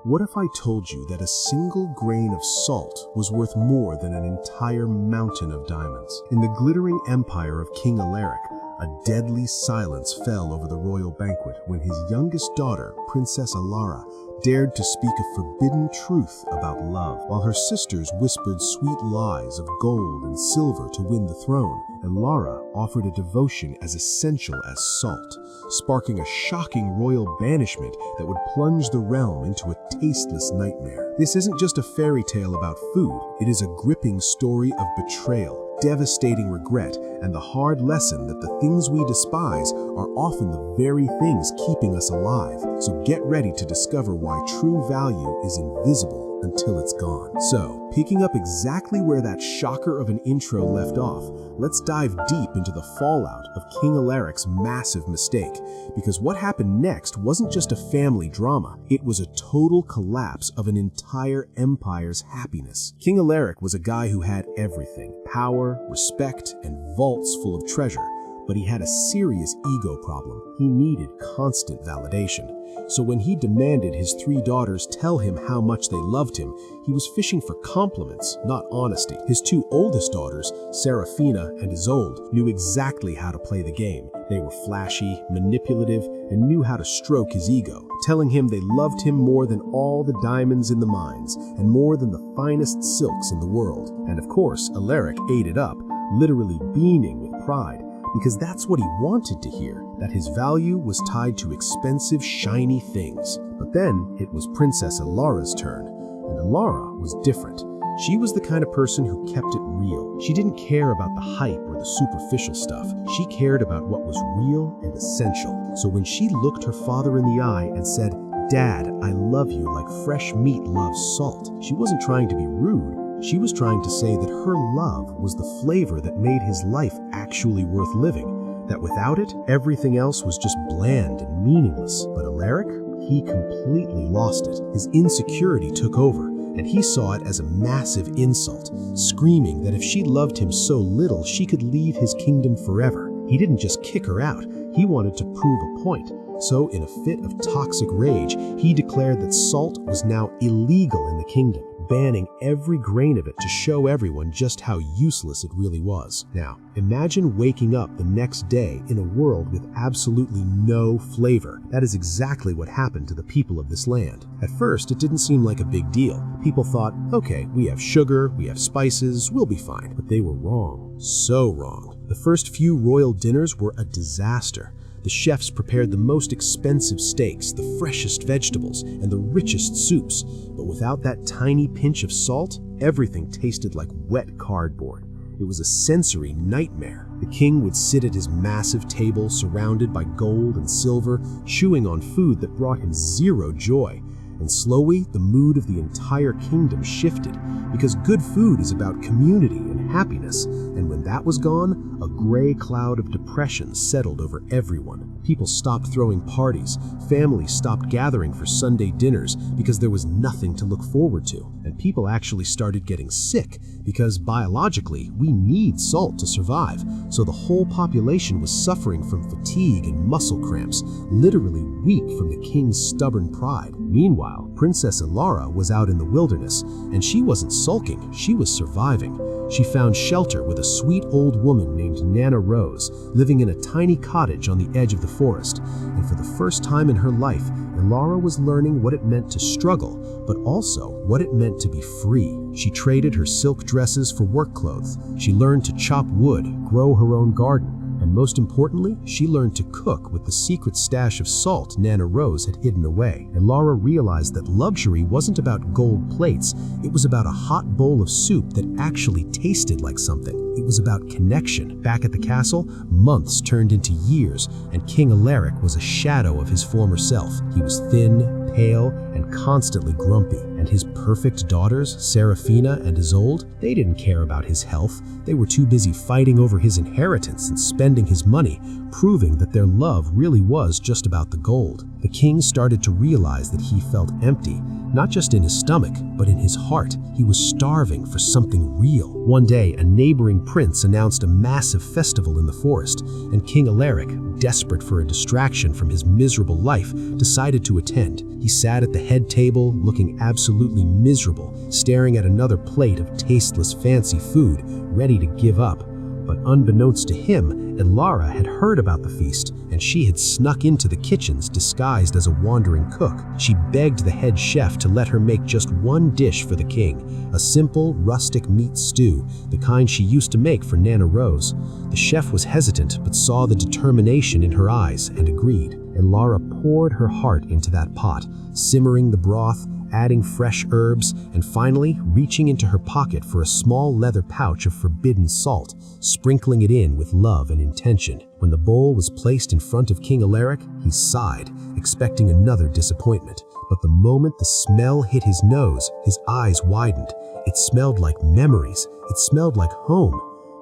What if I told you that a single grain of salt was worth more than an entire mountain of diamonds? In the glittering empire of King Alaric, a deadly silence fell over the royal banquet when his youngest daughter, Princess Alara, dared to speak a forbidden truth about love, while her sisters whispered sweet lies of gold and silver to win the throne. Alara offered a devotion as essential as salt, sparking a shocking royal banishment that would plunge the realm into a tasteless nightmare. This isn't just a fairy tale about food, it is a gripping story of betrayal, devastating regret, and the hard lesson that the things we despise are often the very things keeping us alive. So get ready to discover why true value is invisible until it's gone. So, picking up exactly where that shocker of an intro left off, let's dive deep into the fallout of King Alaric's massive mistake, because what happened next wasn't just a family drama, it was a total collapse of an entire empire's happiness. King Alaric was a guy who had everything: power, respect, and vaults full of treasure. But he had a serious ego problem. He needed constant validation. So when he demanded his 3 daughters tell him how much they loved him, he was fishing for compliments, not honesty. His 2 oldest daughters, Seraphina and Isolde, knew exactly how to play the game. They were flashy, manipulative, and knew how to stroke his ego, telling him they loved him more than all the diamonds in the mines and more than the finest silks in the world. And of course, Alaric ate it up, literally beaming with pride, because that's what he wanted to hear, that his value was tied to expensive, shiny things. But then it was Princess Alara's turn, and Alara was different. She was the kind of person who kept it real. She didn't care about the hype or the superficial stuff. She cared about what was real and essential. So when she looked her father in the eye and said, "Dad, I love you like fresh meat loves salt," she wasn't trying to be rude. She was trying to say that her love was the flavor that made his life actually worth living, that without it, everything else was just bland and meaningless. But Alaric, he completely lost it. His insecurity took over, and he saw it as a massive insult, screaming that if she loved him so little, she could leave his kingdom forever. He didn't just kick her out, he wanted to prove a point. So, in a fit of toxic rage, he declared that salt was now illegal in the kingdom, banning every grain of it to show everyone just how useless it really was. Now, imagine waking up the next day in a world with absolutely no flavor. That is exactly what happened to the people of this land. At first, it didn't seem like a big deal. People thought, okay, we have sugar, we have spices, we'll be fine. But they were wrong. So wrong. The first few royal dinners were a disaster. The chefs prepared the most expensive steaks, the freshest vegetables, and the richest soups. But without that tiny pinch of salt, everything tasted like wet cardboard. It was a sensory nightmare. The king would sit at his massive table surrounded by gold and silver, chewing on food that brought him zero joy. And slowly, the mood of the entire kingdom shifted, because good food is about community and happiness, and when that was gone, a gray cloud of depression settled over everyone. People stopped throwing parties, families stopped gathering for Sunday dinners because there was nothing to look forward to, and people actually started getting sick, because biologically, we need salt to survive, so the whole population was suffering from fatigue and muscle cramps, literally weak from the king's stubborn pride. Meanwhile, Princess Alara was out in the wilderness, and she wasn't sulking, she was surviving. She found shelter with a sweet old woman named Nana Rose, living in a tiny cottage on the edge of the forest. And for the first time in her life, Alara was learning what it meant to struggle, but also what it meant to be free. She traded her silk dresses for work clothes. She learned to chop wood, grow her own garden, and most importantly, she learned to cook with the secret stash of salt Nana Rose had hidden away. And Lara realized that luxury wasn't about gold plates, it was about a hot bowl of soup that actually tasted like something. It was about connection. Back at the castle, months turned into years, and King Alaric was a shadow of his former self. He was thin, pale, and constantly grumpy. And his perfect daughters, Seraphina and Isolde, they didn't care about his health. They were too busy fighting over his inheritance and spending his money, proving that their love really was just about the gold. The king started to realize that he felt empty, not just in his stomach, but in his heart. He was starving for something real. One day, a neighboring prince announced a massive festival in the forest, and King Alaric, desperate for a distraction from his miserable life, decided to attend. He sat at the head table, looking absolutely miserable, staring at another plate of tasteless fancy food, ready to give up. But unbeknownst to him, Elara had heard about the feast, and she had snuck into the kitchens disguised as a wandering cook. She begged the head chef to let her make just one dish for the king, a simple, rustic meat stew, the kind she used to make for Nana Rose. The chef was hesitant, but saw the determination in her eyes and agreed. Elara poured her heart into that pot, simmering the broth, adding fresh herbs, and finally reaching into her pocket for a small leather pouch of forbidden salt, sprinkling it in with love and intention. When the bowl was placed in front of King Alaric, he sighed, expecting another disappointment. But the moment the smell hit his nose, his eyes widened. It smelled like memories. It smelled like home.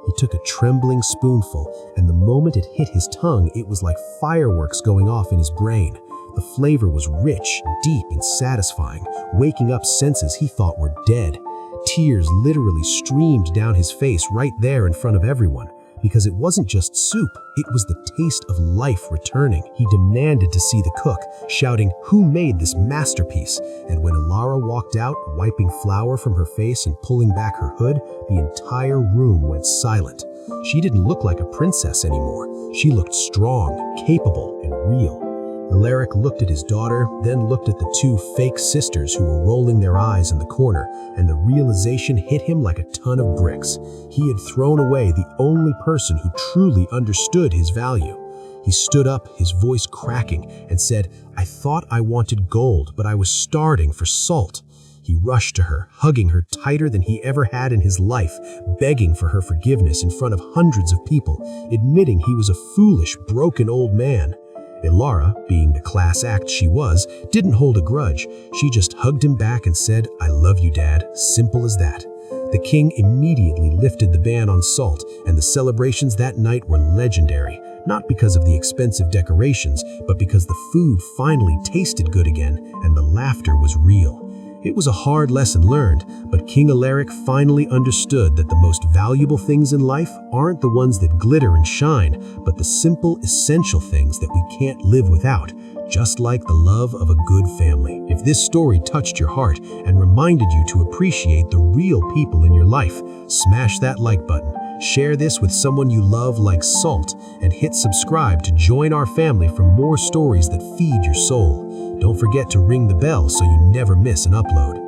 He took a trembling spoonful, and the moment it hit his tongue, it was like fireworks going off in his brain. The flavor was rich, deep, and satisfying, waking up senses he thought were dead. Tears literally streamed down his face right there in front of everyone. Because it wasn't just soup, it was the taste of life returning. He demanded to see the cook, shouting, "Who made this masterpiece?" And when Elara walked out, wiping flour from her face and pulling back her hood, the entire room went silent. She didn't look like a princess anymore. She looked strong, capable, and real. Alaric looked at his daughter, then looked at the two fake sisters who were rolling their eyes in the corner, and the realization hit him like a ton of bricks. He had thrown away the only person who truly understood his value. He stood up, his voice cracking, and said, "I thought I wanted gold, but I was starving for salt." He rushed to her, hugging her tighter than he ever had in his life, begging for her forgiveness in front of hundreds of people, admitting he was a foolish, broken old man. Elara, being the class act she was, didn't hold a grudge. She just hugged him back and said, "I love you, Dad." Simple as that. The king immediately lifted the ban on salt, and the celebrations that night were legendary, not because of the expensive decorations, but because the food finally tasted good again, and the laughter was real. It was a hard lesson learned, but King Alaric finally understood that the most valuable things in life aren't the ones that glitter and shine, but the simple, essential things that we can't live without, just like the love of a good family. If this story touched your heart and reminded you to appreciate the real people in your life, smash that like button, share this with someone you love like salt, and hit subscribe to join our family for more stories that feed your soul. Don't forget to ring the bell so you never miss an upload.